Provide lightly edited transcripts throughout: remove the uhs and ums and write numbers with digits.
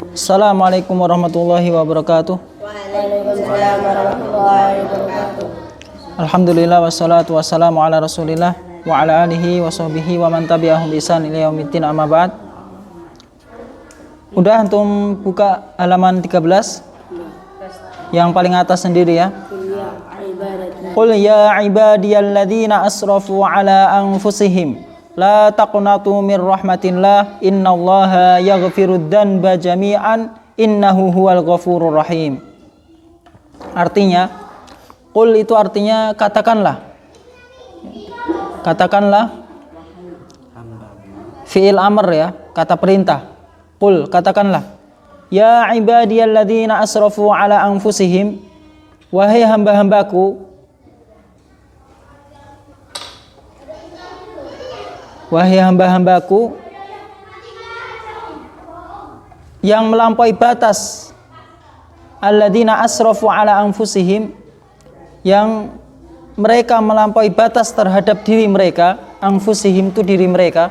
Assalamualaikum warahmatullahi wabarakatuh. Waalaikumsalam warahmatullahi wabarakatuh. Alhamdulillah wassalatu wassalamu ala Rasulillah wa ala alihi wa sahbihi wa man tabi'ahum bi ihsan ila yaumiddin, amma ba'd. Udah antum buka halaman 13 yang paling atas sendiri ya. Qul ya ibadiyalladzina asrafu ala anfusihim la taqnatu mir rahmatillah innallaha yaghfirud dzanba jami'an innahu huwal ghafurur rahim. Artinya, qul itu artinya katakanlah. Katakanlah fi'il amr ya, kata perintah. Qul katakanlah, ya ibadiyalladzina asrafu ala anfusihim, wahai hamba-hambaku, wahai hamba-hambaku yang melampaui batas, alladzina asrafu ala anfusihim, yang mereka melampaui batas terhadap diri mereka. Anfusihim itu diri mereka.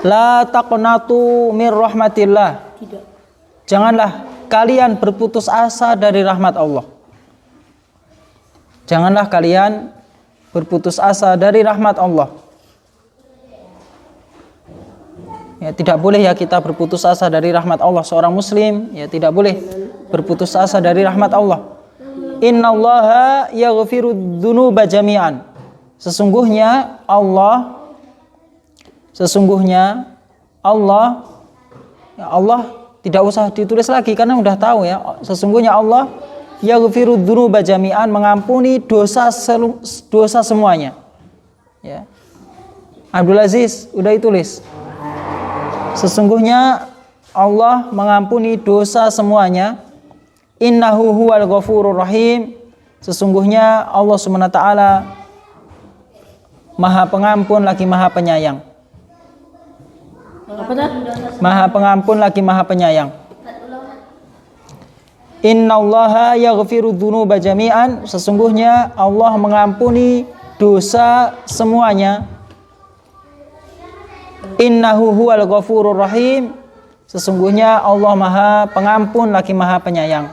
La taqnatu mir rahmatillah. Janganlah kalian berputus asa dari rahmat Allah. Janganlah kalian berputus asa dari rahmat Allah. Ya, tidak boleh ya kita berputus asa dari rahmat Allah. Seorang muslim ya tidak boleh berputus asa dari rahmat Allah. Innallaha yaghfirud dzunuba jami'an. Sesungguhnya Allah ya Allah tidak usah ditulis lagi karena udah tahu ya. Sesungguhnya Allah yaghfirud dzunuba jami'an, mengampuni dosa semuanya. Ya. Abdul Aziz udah ditulis. Sesungguhnya Allah mengampuni dosa semuanya. Innahu huwal ghafurur rahim. Sesungguhnya Allah SWT Maha Pengampun lagi Maha Penyayang. Maha Pengampun lagi Maha Penyayang. Innallaha yaghfirudz dzunuba jami'an. Sesungguhnya Allah mengampuni dosa semuanya. Innahu huwal ghafurur rahim. Sesungguhnya Allah Maha Pengampun lagi Maha Penyayang.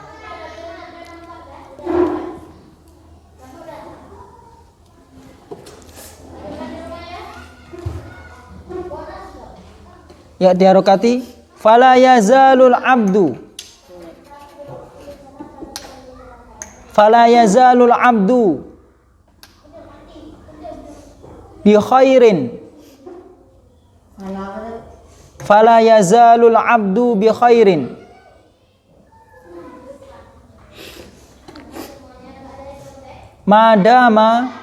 Ya diharokati, fala yazalul abdu, fala yazalul abdu bi khairin, fala yazalul abdu bi khairin madama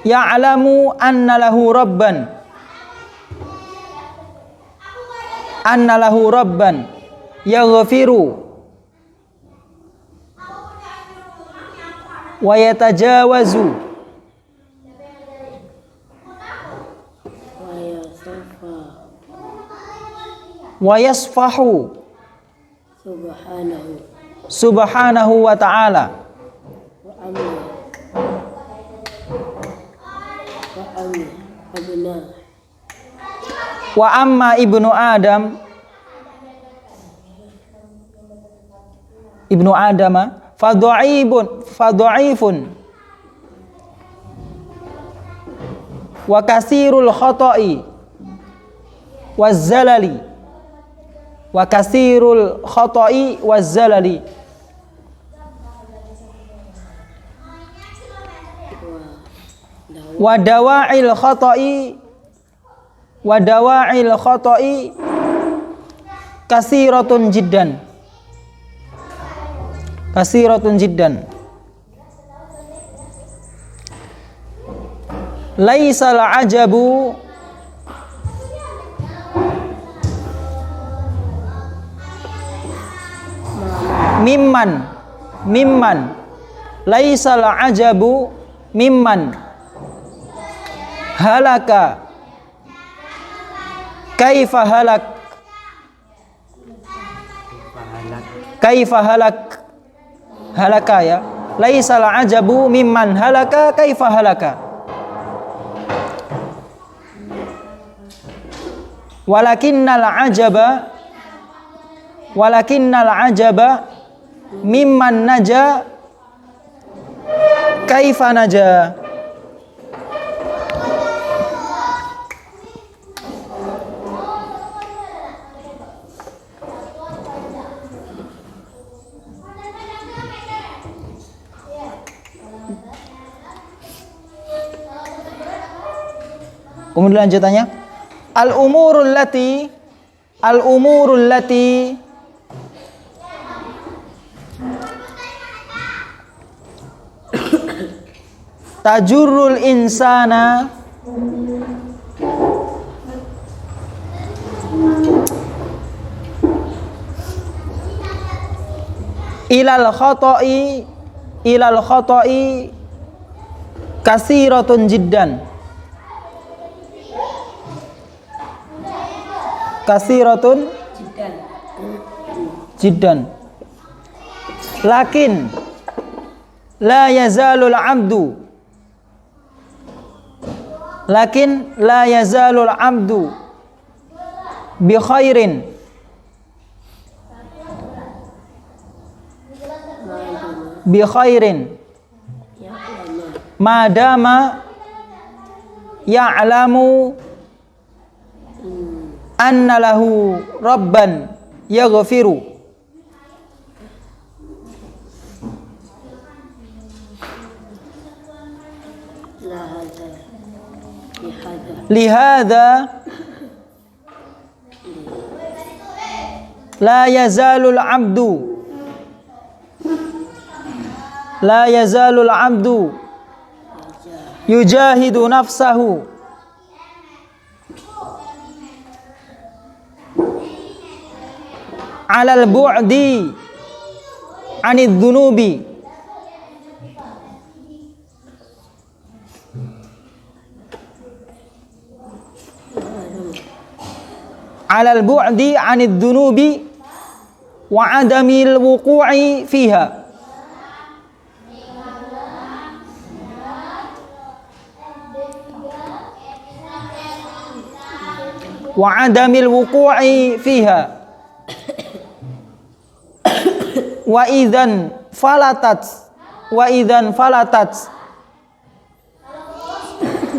ya'lamu anna lahu rabban, anna lahu rabban yaghfiru wa yatajawazu wa yasfahu subhanahu wa ta'ala. Wa amma ibnu Adam, ibnu Adama fadha'ifun wa kasirul khata'i wazzalali, wa kasirul khata'i wazzalali. Wa dawa'il khata'i kasiratun jiddan, kasiratun jiddan. Laisal ajabu mimman laisal ajabu mimman halaka kaifa halaka ya, laisal ajabu mimman halaka kaifa halaka. Walakinnal ajaba mimman naja kaifa naja. Kemudian lanjutannya, al-umurul lati tajurrul insana ilal khata'i kasiratun jiddan lakin la yazalul abdu bi khairin madama ya'lamu anna lahu rabban yaghfiru lihada la yazalul abdu yujahidu nafsahu alal bu'di anidh dhunubi wa adamil wuqu'i fiha. Wa idzan falatat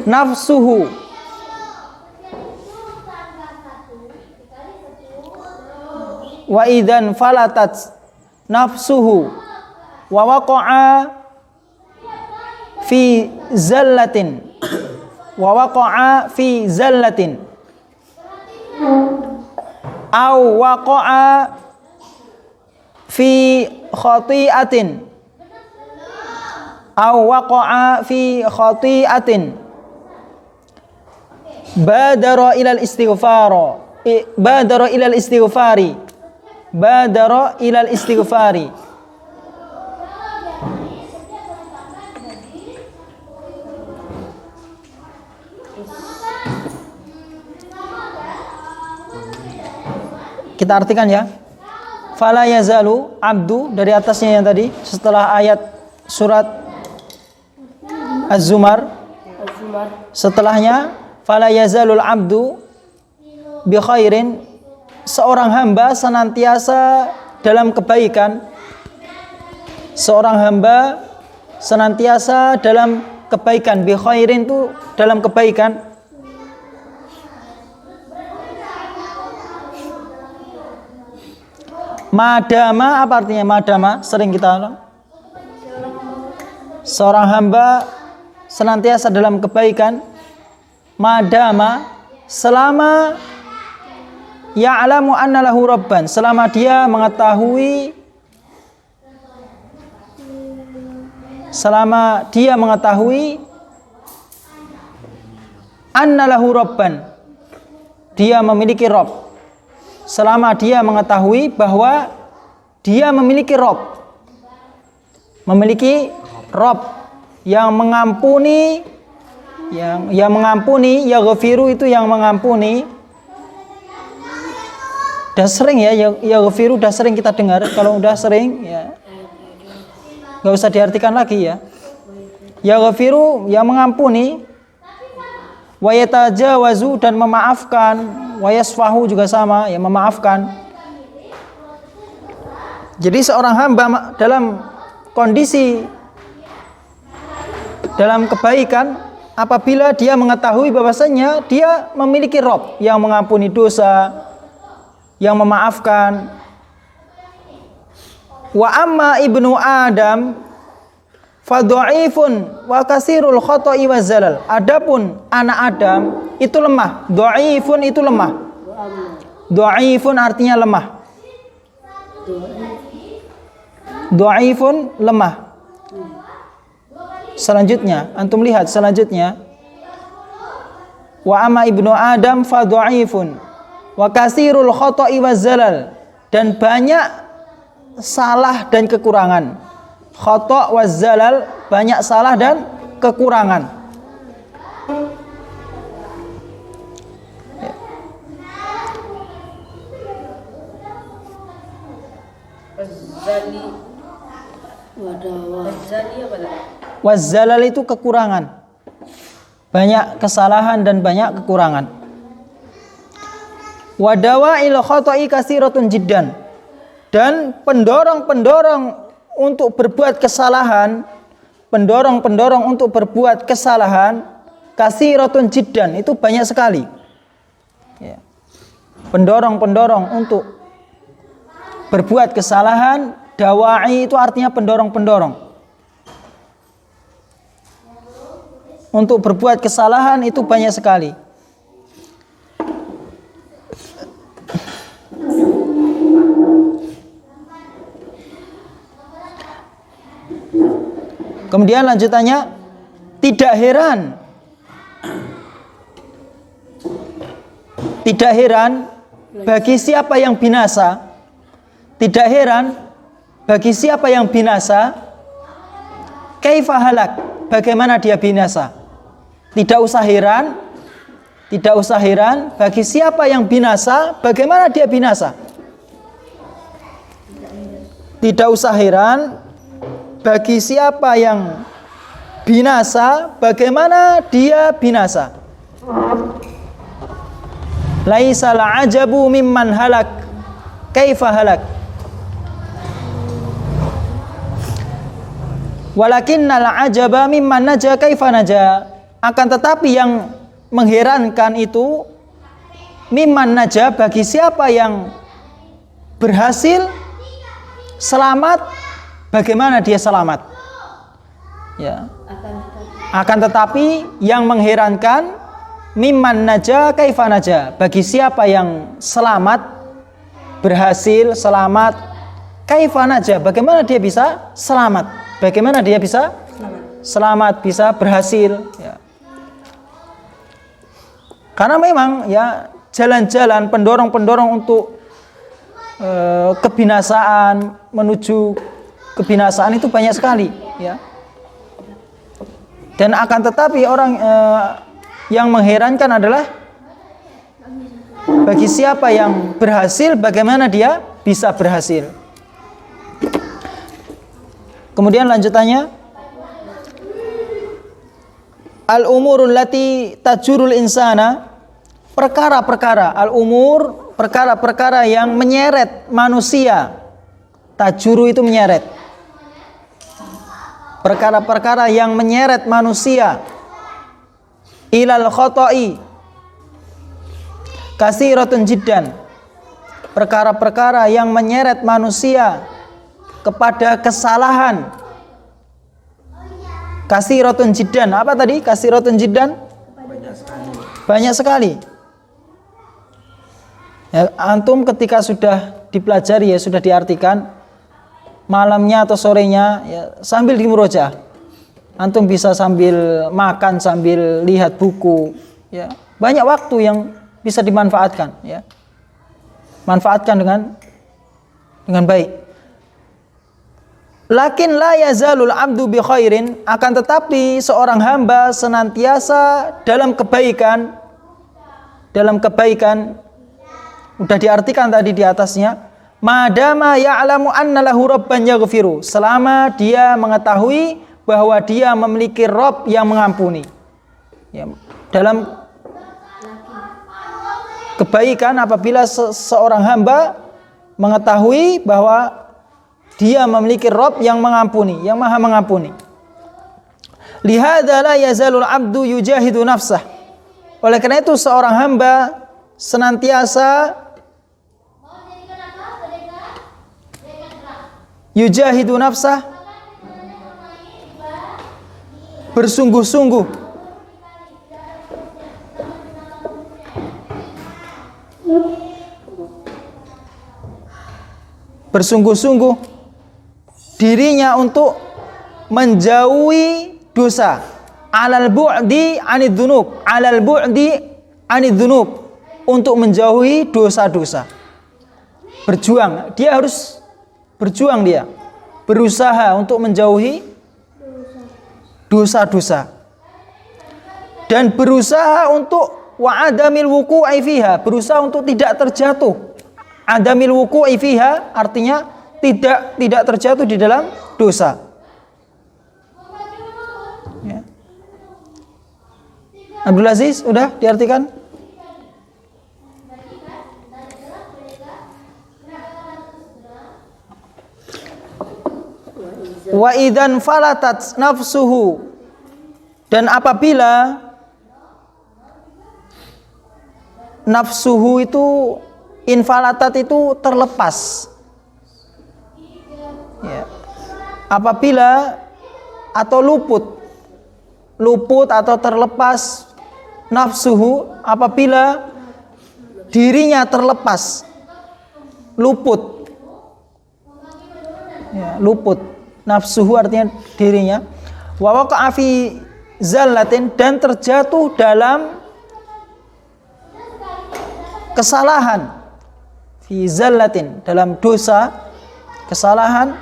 nafsuhu wa waqa'a fi zallatin aw waqa'a fi khati'atin badara ilal istighfari. Kita artikan ya. Fala yazalu abdu, dari atasnya yang tadi setelah ayat surat Az-Zumar, setelahnya fala yazalul abdu bi khairin, seorang hamba senantiasa dalam kebaikan. Bi khairin itu dalam kebaikan. Madama, apa artinya madama? Sering kita, seorang hamba senantiasa dalam kebaikan. Madama, selama ya'lamu anna lahu rabban, selama dia mengetahui anna lahu rabban, dia memiliki Rabb. Selama dia mengetahui bahwa dia memiliki Rabb, yang mengampuni, yaghfiru itu yang mengampuni. Udah sering ya, yaghfiru udah sering kita dengar. Kalau udah sering ya, Nggak usah diartikan lagi ya. Yaghfiru, yang mengampuni, wa yatajawazu, dan memaafkan, wa yasfahu juga sama, yang memaafkan. Jadi seorang hamba dalam kondisi dalam kebaikan apabila dia mengetahui bahwasanya dia memiliki Rabb yang mengampuni dosa, yang memaafkan. Wa amma ibnu Adam fadha'ifun wa kasirul khata'i wa zalal. Adapun anak Adam itu lemah. Dha'ifun itu lemah. Dha'ifun artinya lemah. Dha'ifun lemah. Selanjutnya, antum lihat selanjutnya. Wa amma ibnu Adam fadha'ifun wa kasirul khata'i wa zalal, dan banyak salah dan kekurangan. Khata' wa zalal, banyak salah dan kekurangan. Wazzalal itu kekurangan, banyak kesalahan dan banyak kekurangan. Wadawa'il khata'i kasiratun jiddan, dan pendorong-pendorong untuk berbuat kesalahan, pendorong-pendorong untuk berbuat kesalahan, kasiratun jiddan, itu banyak sekali. Ya. Pendorong-pendorong untuk berbuat kesalahan, dawa'i itu artinya pendorong-pendorong. Untuk berbuat kesalahan itu banyak sekali. Kemudian lanjutannya, tidak heran bagi siapa yang binasa. Tidak heran bagi siapa yang binasa. Kaifa halak, bagaimana dia binasa. Tidak usah heran bagi siapa yang binasa, bagaimana dia binasa. Tidak usah heran bagi siapa yang binasa, bagaimana dia binasa. Laisa la'ajabu mimman halak, kaifa halak. Walakinnal ajaba mimman naja, kaifa naja. Akan tetapi yang mengherankan itu mimman naja, bagi siapa yang berhasil selamat, bagaimana dia selamat. Ya. Akan tetapi yang mengherankan mimman naja kaifa naja, bagi siapa yang selamat, berhasil selamat, kaifa naja, bagaimana dia bisa selamat, bagaimana dia bisa selamat, bisa berhasil. Ya. Karena memang ya jalan-jalan pendorong-pendorong untuk kebinasaan, menuju kebinasaan itu banyak sekali, ya. Dan akan tetapi orang yang mengherankan adalah bagi siapa yang berhasil, bagaimana dia bisa berhasil. Kemudian lanjutannya, al-umurul lati tajurul insana, perkara-perkara, al-umur, perkara-perkara yang menyeret manusia. Tajuru itu menyeret. Perkara-perkara yang menyeret manusia ilal khata'i kasiratun jiddan. Perkara-perkara yang menyeret manusia kepada kesalahan, kasiratun jiddan. Apa tadi? Kasiratun jiddan? Banyak sekali. Ya, antum ketika sudah dipelajari, ya sudah diartikan, malamnya atau sorenya ya, sambil di murojaah. Antum bisa sambil makan, sambil lihat buku, ya. Banyak waktu yang bisa dimanfaatkan, ya. Manfaatkan dengan baik. Lakin la yazalul abdu bi khairin, akan tetapi seorang hamba senantiasa dalam kebaikan. Dalam kebaikan, udah diartikan tadi di atasnya, madama ya'lamu anna lahu rabban yaghfiru, selama dia mengetahui bahwa dia memiliki Rabb yang mengampuni. Ya, dalam kebaikan apabila seorang hamba mengetahui bahwa dia memiliki Rabb yang mengampuni, yang maha mengampuni. Lihada la yazalul abdu yujahidu nafsah. Oleh karena itu seorang hamba senantiasa yujahidu nafsah, bersungguh-sungguh dirinya untuk menjauhi dosa, alal bu'di anid dzunub, untuk menjauhi dosa-dosa. Berjuang, dia harus berjuang, dia berusaha untuk menjauhi dosa-dosa dan berusaha untuk wa'adamil wuqu'i fiha, berusaha untuk tidak terjatuh. Adamil wuqu'i fiha artinya tidak terjatuh di dalam dosa. Ya. Abdul Aziz, udah diartikan? Wa idzan falatat nafsuhu, dan apabila nafsuhu itu infalatat itu terlepas, ya. Apabila atau luput atau terlepas nafsuhu, apabila dirinya terlepas, luput, ya, luput. Nafsuhu artinya dirinya. Wa waqa'a fi zallatin, dan terjatuh dalam kesalahan. Fi zallatin, dalam dosa, kesalahan.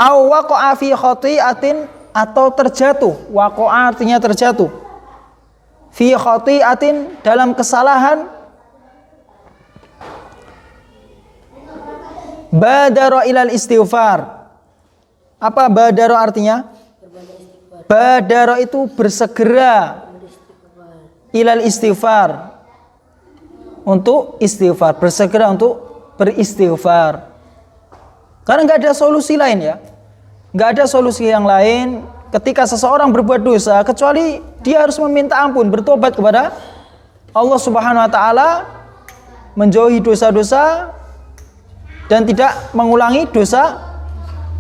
Aw waqa'a fi khati'atin, atau terjatuh. Waqa'a artinya terjatuh. Fi khati'atin, dalam kesalahan. Badara ilal istighfar. Apa badara artinya? Badara itu bersegera ilal istighfar, untuk istighfar, bersegera untuk beristighfar. Karena nggak ada solusi lain, ya, nggak ada solusi yang lain ketika seseorang berbuat dosa kecuali dia harus meminta ampun, bertobat kepada Allah Subhanahu Wa Taala, menjauhi dosa-dosa dan tidak mengulangi dosa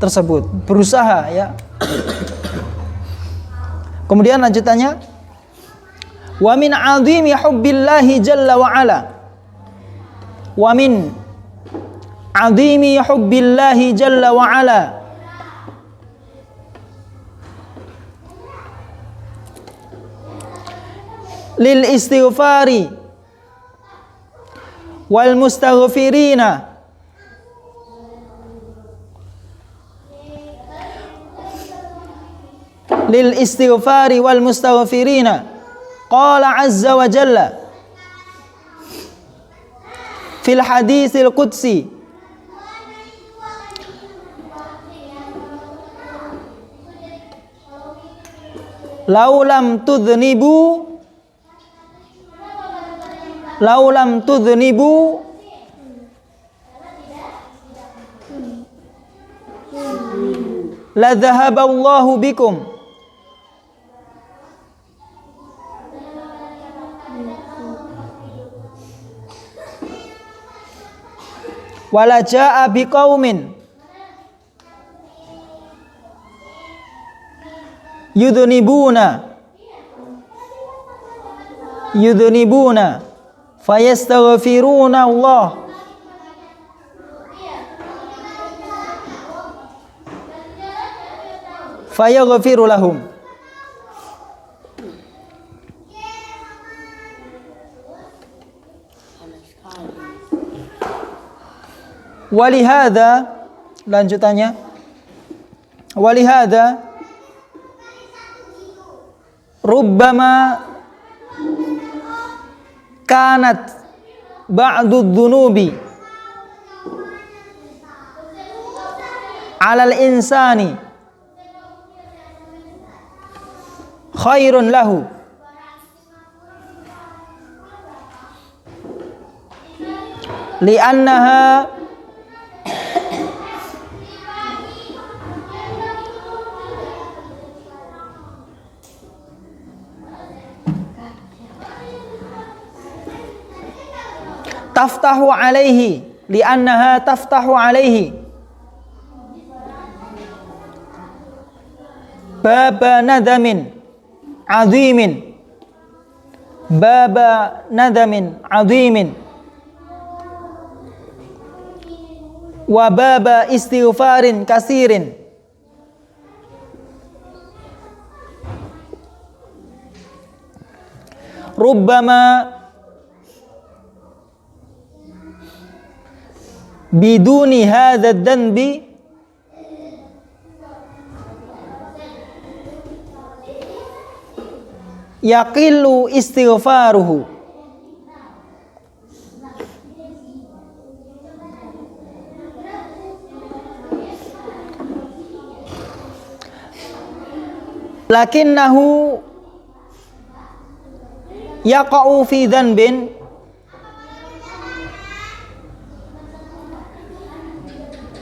tersebut, berusaha, ya. Kemudian lanjutannya, wa min 'azimi hubbillahi jalla wa ala, wa min 'azimi hubbillahi jalla wa ala, lil istighfari wal mustaghfirina, lil istighfari wal mustaghfirina. Qala azza wa jalla fil haditsil qudsi, laulam tudhnibu la dhahaballahu bikum wala jaa biqaumin yudhnibuna fayastaghfiruna Allah fayaghfiru lahum. Walihada, lanjutannya, walihada rubbama kanat ba'du dzunubi 'alal insani khairun lahu li'annaha taftahu alaihi li'annaha taftahu alaihi baba nadamin azimin baba nadamin azimin wa baba istighfarin kasirin rubbama biduni hadha dhanbi yaqillu istighfaruhu lakinnahu yaqa'u fi dhanbin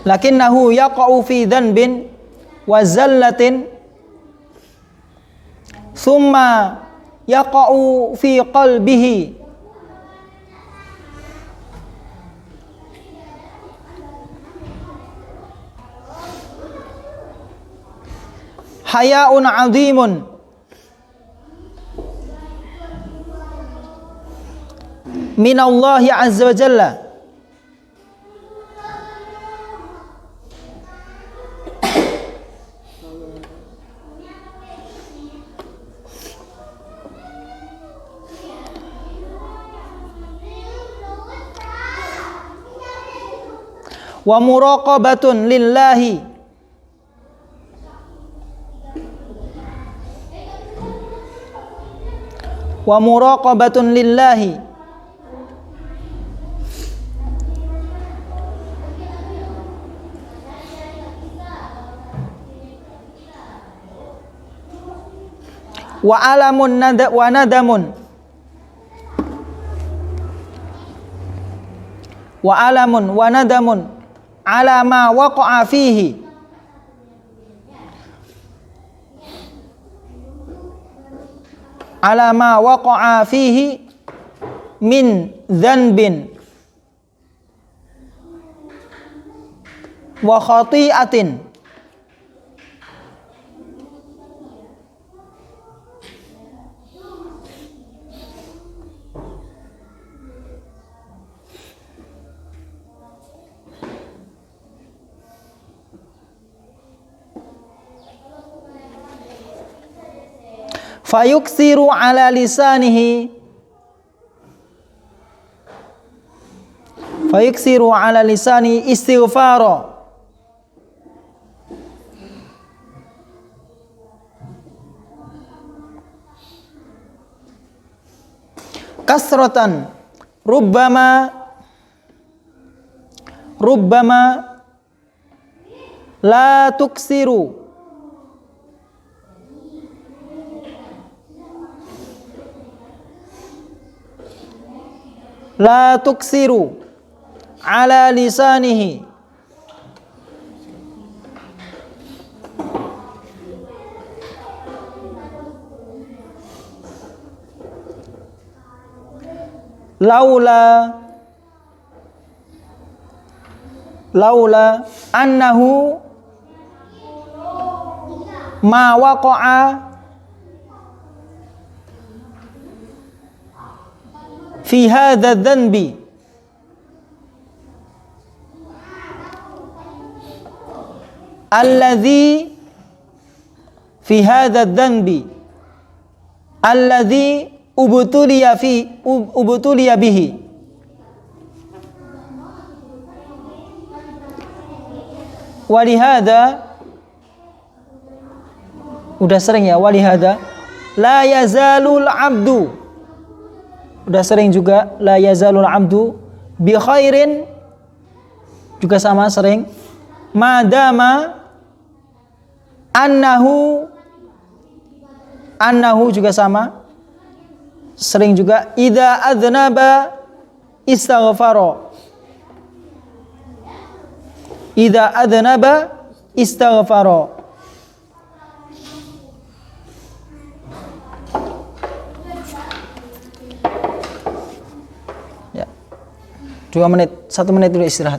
lakinnahu yaqa'u fi dhanbin wa zallatin thumma yaqa'u fi qalbihi haya'un 'azimun minallahi 'azza wa jalla wa muraqabatun lillahi wa muraqabatun lillahi wa alamun wa nadamun wa alamun wa nadamun ala ma waqa'a fihi ala ma waqa'a fihi min dhanbin wa khati'atin fayuksiru ala lisanihi istighfara kasratan rubbama la tuksiru ala lisanihi laula annahu ma waqa'a fi hadha dhanbi alladhi fi hadha dhanbi alladhi ubtuliya bihi walihada udah sering ya walihada la yazalul abdu udah sering juga. La yazalul abdu bi khairin, juga sama sering. Madama annahu juga sama sering juga. Idza adznaba istaghfara, idza adznaba istaghfara. Ya. 2 menit, 1 menit dulu istirahat.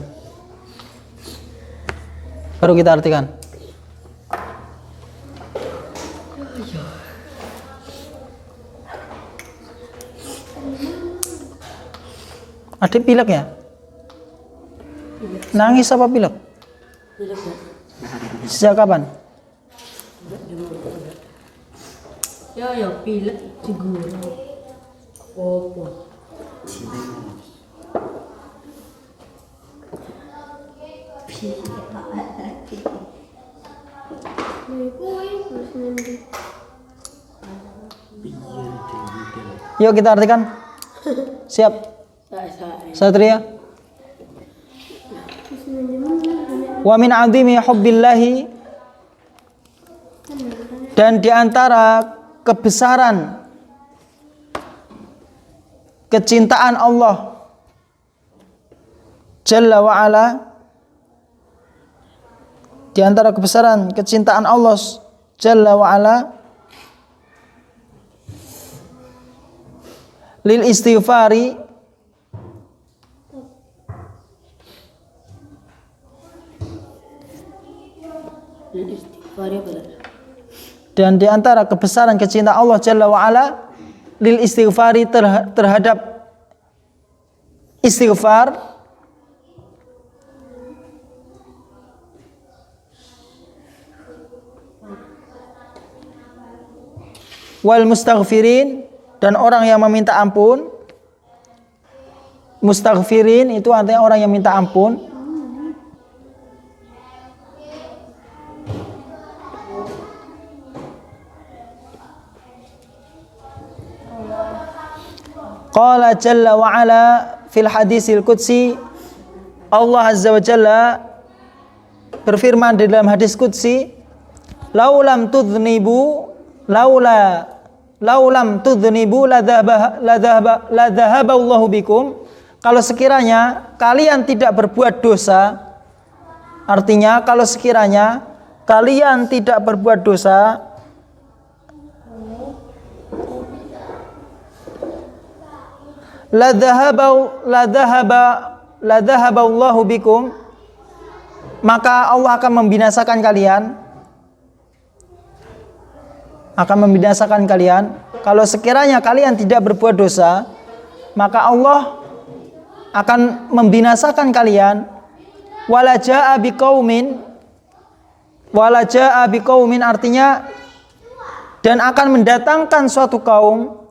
Baru kita artikan. Adik pilek ya? Nangis apa pilek? Sejak kapan? Ya pilek digoreng. Opo? Yuk kita artikan. Siap? Satria. Wa min 'azimi hubbillahi, dan di antara kebesaran kecintaan Allah Jalla wa ala, di antara kebesaran kecintaan Allah Jalla wa ala lil istighfari, dan di antara kebesaran kecintaan Allah Jalla wa ala lil istighfari, terhadap istighfar, wal mustaghfirin, dan orang yang meminta ampun. Mustaghfirin itu artinya orang yang minta ampun. Qala jalla wa ala fil hadisil qudsi, Allah azza wa jalla berfirman di dalam hadis qudsi, laulam tudhnibu laulam tudhnibu la dhahaba Allahu bikum. Kalau sekiranya kalian tidak berbuat dosa, artinya kalau sekiranya kalian tidak berbuat dosa, la dhahaba Allahu bikum, maka Allah akan membinasakan kalian. Kalau sekiranya kalian tidak berbuat dosa, maka Allah akan membinasakan kalian. Wala jaa biqaumin, artinya dan akan mendatangkan suatu kaum.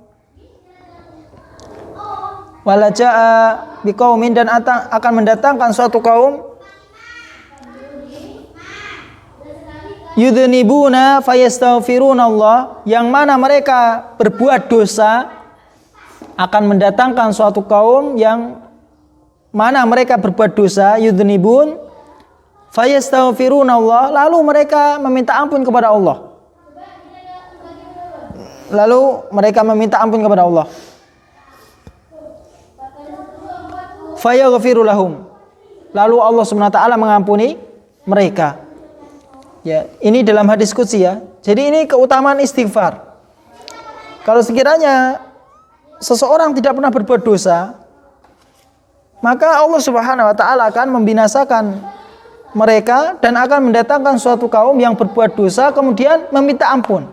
Wala jaa biqaumin, dan akan mendatangkan suatu kaum. Yudhnibuna fayastaghfiruna Allah, yang mana mereka berbuat dosa, akan mendatangkan suatu kaum yang mana mereka berbuat dosa. Yudhnibun fayastaghfiruna Allah, lalu mereka meminta ampun kepada Allah. Fayaghfiru lahum, lalu Allah Subhanahu wa taala mengampuni mereka. Ya, ini dalam hadis qudsi ya. Jadi ini keutamaan istighfar. Kalau sekiranya seseorang tidak pernah berbuat dosa, maka Allah Subhanahu wa taala akan membinasakan mereka dan akan mendatangkan suatu kaum yang berbuat dosa kemudian meminta ampun.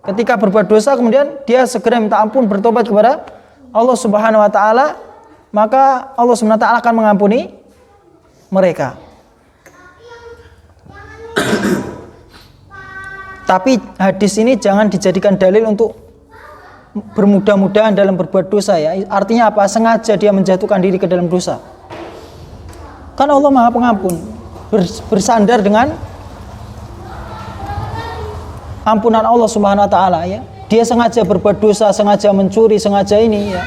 Ketika berbuat dosa kemudian dia segera minta ampun, bertobat kepada Allah Subhanahu wa taala, maka Allah Subhanahu wa taala akan mengampuni mereka. Tapi hadis ini jangan dijadikan dalil untuk bermudah-mudahan dalam berbuat dosa ya. Artinya apa? Sengaja dia menjatuhkan diri ke dalam dosa. Kan Allah Maha Pengampun. Bersandar dengan ampunan Allah Subhanahu wa taala ya. Dia sengaja berbuat dosa, sengaja mencuri, sengaja ini ya.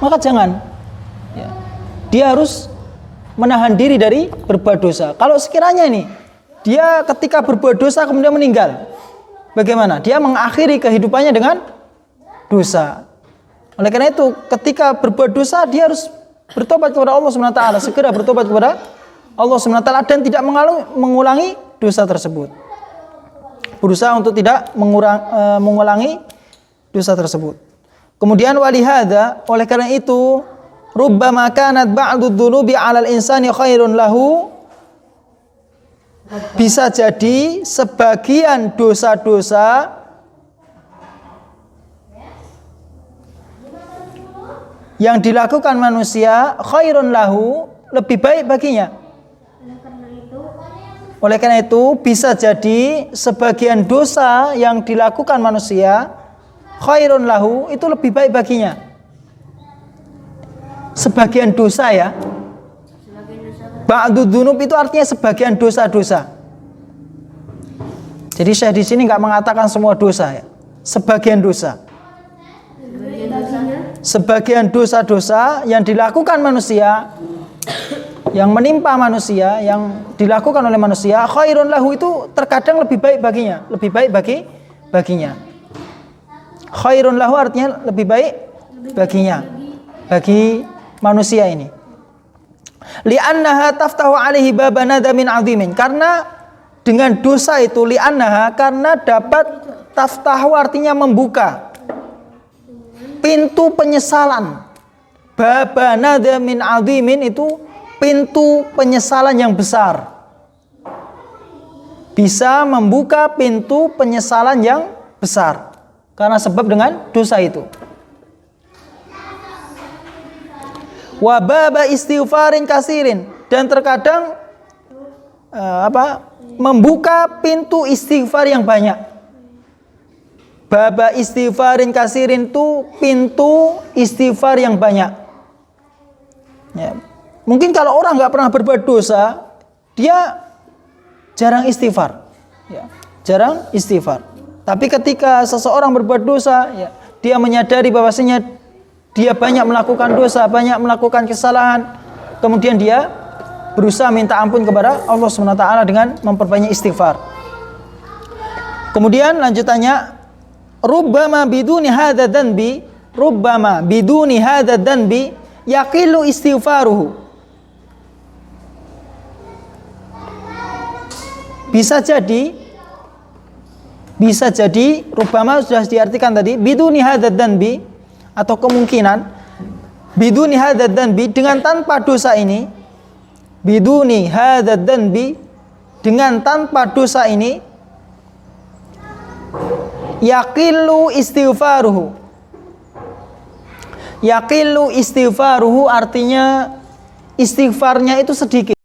maka jangan. Ya. Dia harus menahan diri dari berbuat dosa. Kalau sekiranya ini dia ketika berbuat dosa kemudian meninggal, bagaimana? Dia mengakhiri kehidupannya dengan dosa. Oleh karena itu, ketika berbuat dosa dia harus bertobat kepada Allah SWT, segera bertobat kepada Allah SWT dan tidak mengulangi dosa tersebut. Berusaha untuk tidak mengulangi dosa tersebut. Kemudian walihada, oleh karena itu, rubbama kanat ba'du dzunubi 'alal insani khairun lahu. Bisa jadi sebagian dosa-dosa yang dilakukan manusia khairun lahu, lebih baik baginya. Oleh karena itu bisa jadi sebagian dosa yang dilakukan manusia khairun lahu, itu lebih baik baginya. Sebagian dosa ya. Ba'du dzunub itu artinya sebagian dosa-dosa. Jadi saya di sini nggak mengatakan semua dosa ya. Sebagian dosa. Sebagian dosa-dosa yang dilakukan manusia, yang menimpa manusia, yang dilakukan oleh manusia, khairun lahu, itu terkadang lebih baik baginya, lebih baik baginya. Khairun lahu artinya lebih baik baginya, bagi manusia ini. Li'annaha taftahu alaihi baba nadamin azimin. Karena dengan dosa itu, li'annaha, karena dapat, taftahu artinya membuka pintu penyesalan. Baba nadamin azimin itu pintu penyesalan yang besar. Bisa membuka pintu penyesalan yang besar karena sebab dengan dosa itu. Wa baba istighfarin kasirin, dan terkadang membuka pintu istighfar yang banyak. Baba istighfarin kasirin itu pintu istighfar yang banyak. Ya. Mungkin kalau orang nggak pernah berbuat dosa, dia jarang istighfar, ya, jarang istighfar. Tapi ketika seseorang berbuat dosa, ya, dia menyadari bahwasanya dia banyak melakukan dosa, banyak melakukan kesalahan, kemudian dia berusaha minta ampun kepada Allah SWT dengan memperbanyak istighfar. Kemudian lanjutannya, rubbama biduni hadza dzanbi, rubbama biduni hadza dzanbi yaqilu istighfaruhu. Bisa jadi rubbama sudah diartikan tadi, biduni hadza dzanbi, atau kemungkinan biduni hadza dzanbi, dengan tanpa dosa ini, biduni hadza dzanbi, dengan tanpa dosa ini, yaqilu istighfaruhu. Yaqilu istighfaruhu artinya istighfarnya itu sedikit.